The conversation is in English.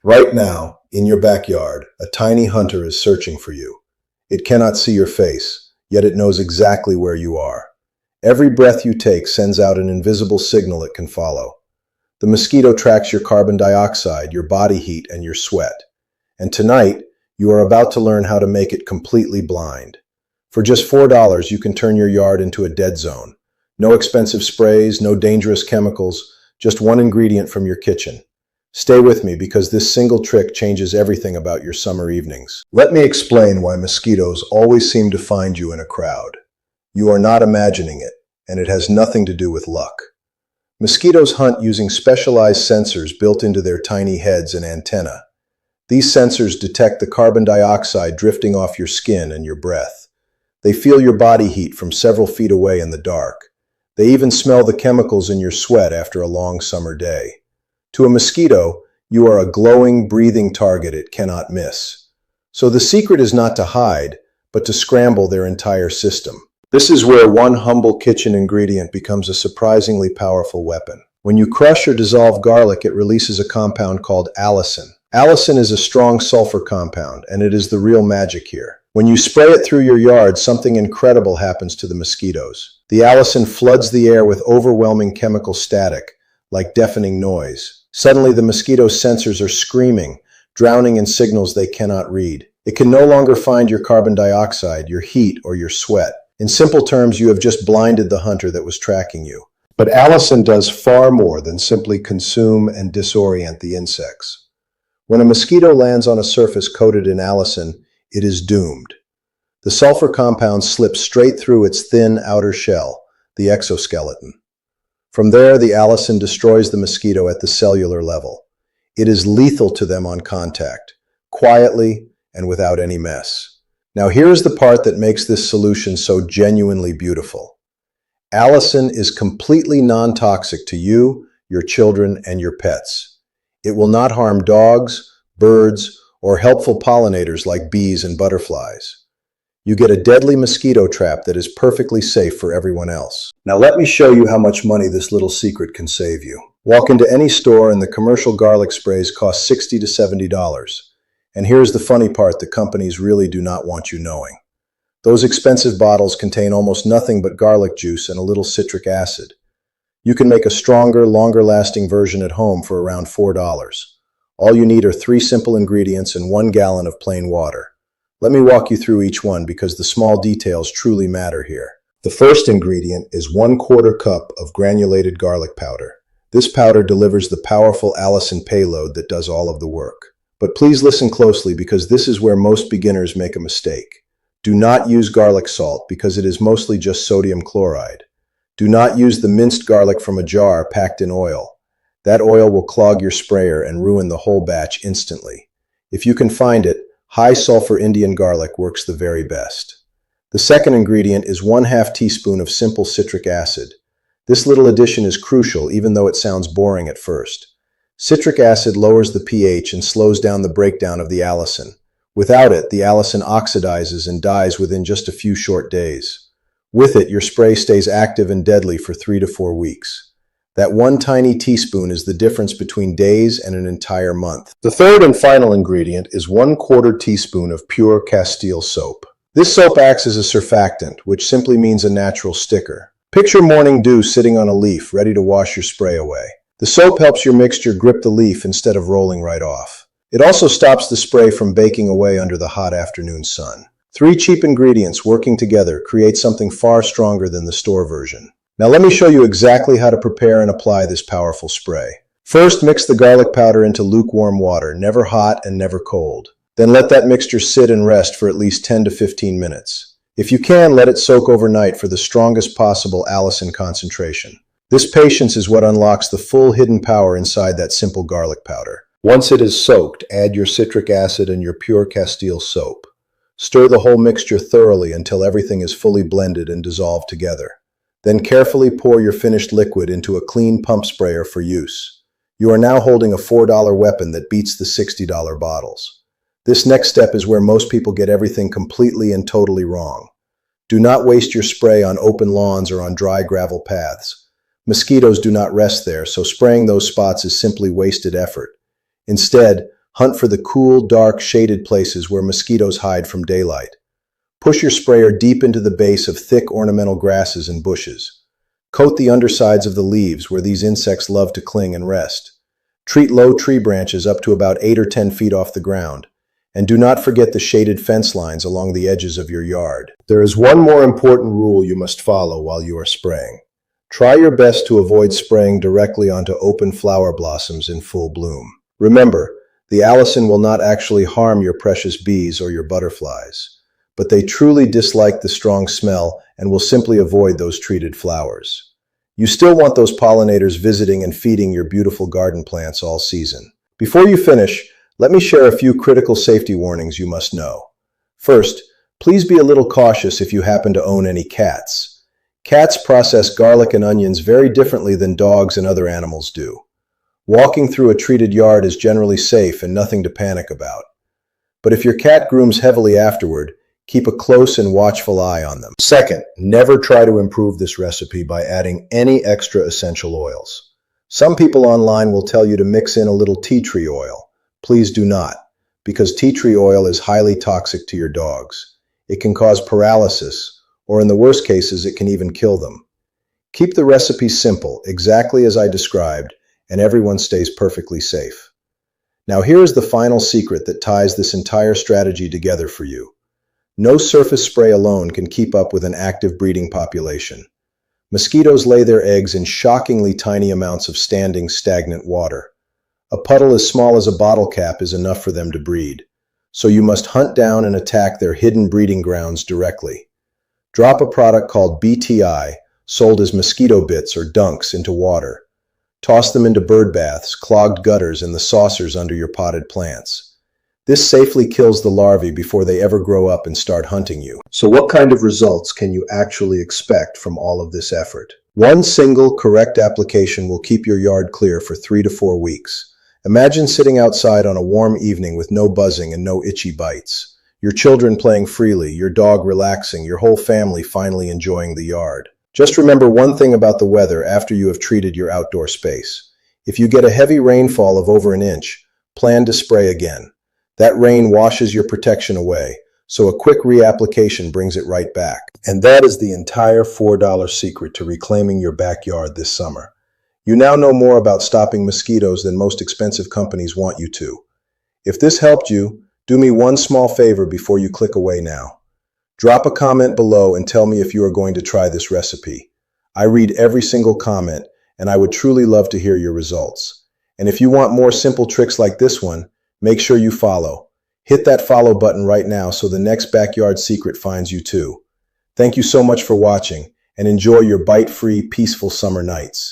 Right now, in your backyard, a tiny hunter is searching for you. It cannot see your face, yet it knows exactly where you are. Every breath you take sends out an invisible signal it can follow. The mosquito tracks your carbon dioxide, your body heat, and your sweat. And tonight, you are about to learn how to make it completely blind. For just $4, you can turn your yard into a dead zone. No expensive sprays, no dangerous chemicals, just one ingredient from your kitchen. Stay with me because this single trick changes everything about your summer evenings. Let me explain why mosquitoes always seem to find you in a crowd. You are not imagining it, and it has nothing to do with luck. Mosquitoes hunt using specialized sensors built into their tiny heads and antennae. These sensors detect the carbon dioxide drifting off your skin and your breath. They feel your body heat from several feet away in the dark. They even smell the chemicals in your sweat after a long summer day. To a mosquito, you are a glowing, breathing target it cannot miss. So the secret is not to hide, but to scramble their entire system. This is where one humble kitchen ingredient becomes a surprisingly powerful weapon. When you crush or dissolve garlic, it releases a compound called allicin. Allicin is a strong sulfur compound, and it is the real magic here. When you spray it through your yard, something incredible happens to the mosquitoes. The allicin floods the air with overwhelming chemical static, like deafening noise. Suddenly, the mosquito sensors are screaming, drowning in signals they cannot read. It can no longer find your carbon dioxide, your heat, or your sweat. In simple terms, you have just blinded the hunter that was tracking you. But allicin does far more than simply consume and disorient the insects. When a mosquito lands on a surface coated in allicin, it is doomed. The sulfur compound slips straight through its thin outer shell, the exoskeleton. From there, the allicin destroys the mosquito at the cellular level. It is lethal to them on contact, quietly and without any mess. Now here's the part that makes this solution so genuinely beautiful. Allicin is completely non-toxic to you, your children, and your pets. It will not harm dogs, birds, or helpful pollinators like bees and butterflies. You get a deadly mosquito trap that is perfectly safe for everyone else. Now let me show you how much money this little secret can save you. Walk into any store and the commercial garlic sprays cost $60 to $70. And here's the funny part the companies really do not want you knowing. Those expensive bottles contain almost nothing but garlic juice and a little citric acid. You can make a stronger, longer-lasting version at home for around $4. All you need are 3 simple ingredients and 1 gallon of plain water. Let me walk you through each one because the small details truly matter here. The first ingredient is 1/4 cup of granulated garlic powder. This powder delivers the powerful allicin payload that does all of the work. But please listen closely because this is where most beginners make a mistake. Do not use garlic salt because it is mostly just sodium chloride. Do not use the minced garlic from a jar packed in oil. That oil will clog your sprayer and ruin the whole batch instantly. If you can find it, high sulfur Indian garlic works the very best. The second ingredient is 1/2 teaspoon of simple citric acid. This little addition is crucial even though it sounds boring at first. Citric acid lowers the pH and slows down the breakdown of the allicin. Without it, the allicin oxidizes and dies within just a few short days. With it, your spray stays active and deadly for 3 to 4 weeks. That one tiny teaspoon is the difference between days and an entire month. The third and final ingredient is 1/4 teaspoon of pure Castile soap. This soap acts as a surfactant, which simply means a natural sticker. Picture morning dew sitting on a leaf, ready to wash your spray away. The soap helps your mixture grip the leaf instead of rolling right off. It also stops the spray from baking away under the hot afternoon sun. 3 cheap ingredients working together create something far stronger than the store version. Now let me show you exactly how to prepare and apply this powerful spray. First, mix the garlic powder into lukewarm water, never hot and never cold. Then let that mixture sit and rest for at least 10 to 15 minutes. If you can, let it soak overnight for the strongest possible allicin concentration. This patience is what unlocks the full hidden power inside that simple garlic powder. Once it is soaked, add your citric acid and your pure Castile soap. Stir the whole mixture thoroughly until everything is fully blended and dissolved together. Then carefully pour your finished liquid into a clean pump sprayer for use. You are now holding a $4 weapon that beats the $60 bottles. This next step is where most people get everything completely and totally wrong. Do not waste your spray on open lawns or on dry gravel paths. Mosquitoes do not rest there, so spraying those spots is simply wasted effort. Instead, Hunt for the cool, dark, shaded places where mosquitoes hide from daylight. Push your sprayer deep into the base of thick ornamental grasses and bushes. Coat the undersides of the leaves where these insects love to cling and rest. Treat low tree branches up to about 8 or 10 feet off the ground. And do not forget the shaded fence lines along the edges of your yard. There is one more important rule you must follow while you are spraying. Try your best to avoid spraying directly onto open flower blossoms in full bloom. Remember, the allicin will not actually harm your precious bees or your butterflies, but they truly dislike the strong smell and will simply avoid those treated flowers. You still want those pollinators visiting and feeding your beautiful garden plants all season. Before you finish, let me share a few critical safety warnings you must know. First, please be a little cautious if you happen to own any cats. Cats process garlic and onions very differently than dogs and other animals do. Walking through a treated yard is generally safe and nothing to panic about. But if your cat grooms heavily afterward, keep a close and watchful eye on them. Second, never try to improve this recipe by adding any extra essential oils. Some people online will tell you to mix in a little tea tree oil. Please do not, because tea tree oil is highly toxic to your dogs. It can cause paralysis, or in the worst cases, it can even kill them. Keep the recipe simple, exactly as I described, and everyone stays perfectly safe. Now here is the final secret that ties this entire strategy together for you. No surface spray alone can keep up with an active breeding population. Mosquitoes lay their eggs in shockingly tiny amounts of standing, stagnant water. A puddle as small as a bottle cap is enough for them to breed, so you must hunt down and attack their hidden breeding grounds directly. Drop a product called BTI, sold as mosquito bits or dunks, into water. Toss them into bird baths, clogged gutters, and the saucers under your potted plants. This safely kills the larvae before they ever grow up and start hunting you. So what kind of results can you actually expect from all of this effort? One single correct application will keep your yard clear for 3 to 4 weeks. Imagine sitting outside on a warm evening with no buzzing and no itchy bites. Your children playing freely, your dog relaxing, your whole family finally enjoying the yard. Just remember one thing about the weather after you have treated your outdoor space. If you get a heavy rainfall of over an inch, plan to spray again. That rain washes your protection away, so a quick reapplication brings it right back. And that is the entire $4 secret to reclaiming your backyard this summer. You now know more about stopping mosquitoes than most expensive companies want you to. If this helped you, do me one small favor before you click away now. Drop a comment below and tell me if you are going to try this recipe. I read every single comment, and I would truly love to hear your results. And if you want more simple tricks like this one, make sure you follow. Hit that follow button right now so the next backyard secret finds you too. Thank you so much for watching, and enjoy your bite-free, peaceful summer nights.